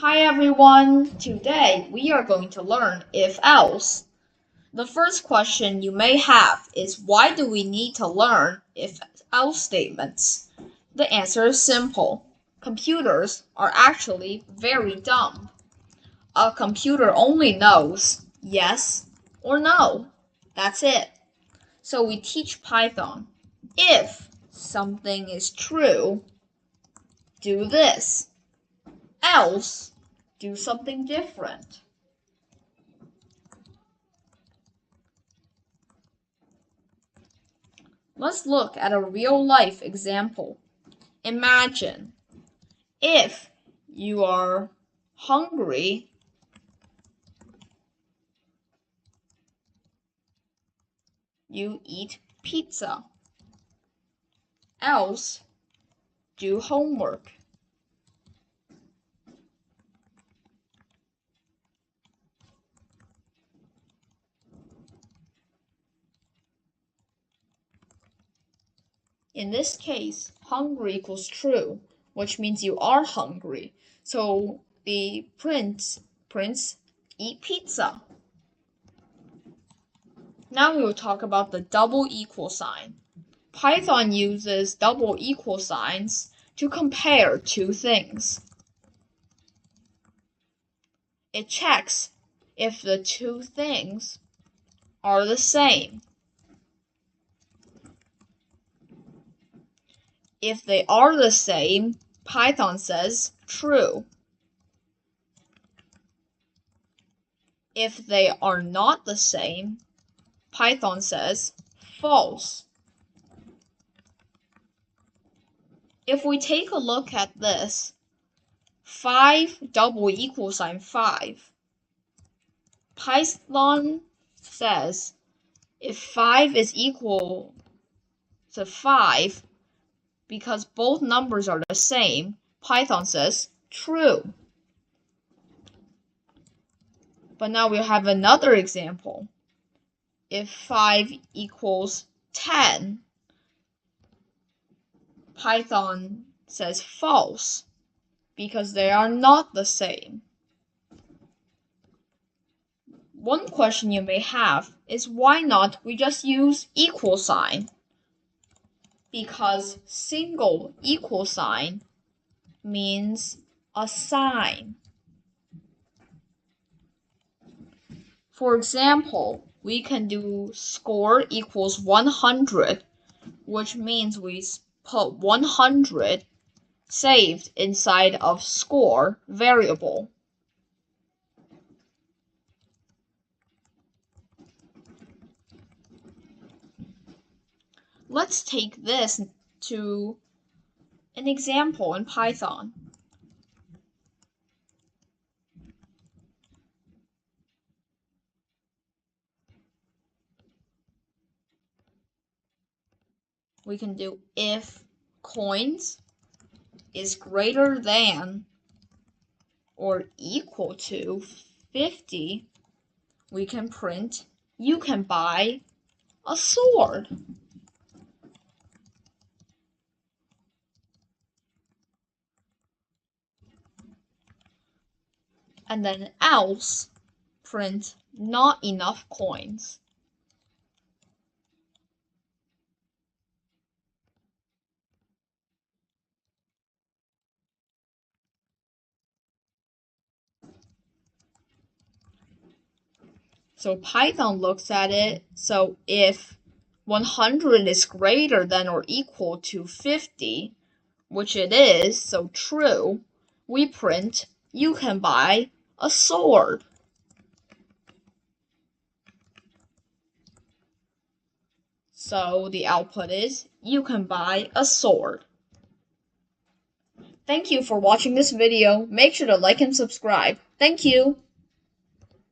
Hi everyone! Today we are going to learn if else. The first question you may have is why do we need to learn if else statements? The answer is simple. Computers are actually very dumb. A computer only knows yes or no. That's it. So we teach Python. If something is true, do this. Else, do something different. Let's look at a real-life example. Imagine if you are hungry, you eat pizza. Else, do homework. In this case, hungry equals true, which means you are hungry. So the prince eat pizza. Now we will talk about the double equal sign. Python uses double equal signs to compare two things. It checks if the two things are the same. If they are the same, Python says true. If they are not the same, Python says false. If we take a look at this, 5 double equal sign 5. Python says if 5 is equal to 5, because both numbers are the same, Python says true. But now we have another example. If 5 equals 10, Python says false, because they are not the same. One question you may have is why not we just use equal sign? Because single equal sign means a sign. For example, we can do score equals 100, which means we put 100 saved inside of score variable. Let's take this to an example in Python. We can do if coins is greater than or equal to 50, we can print you can buy a sword. And then else, print not enough coins. So Python looks at it, so if 100 is greater than or equal to 50, which it is, so true, we print you can buy a sword. So the output is you can buy a sword. Thank you for watching this video. Make sure to like and subscribe. Thank you.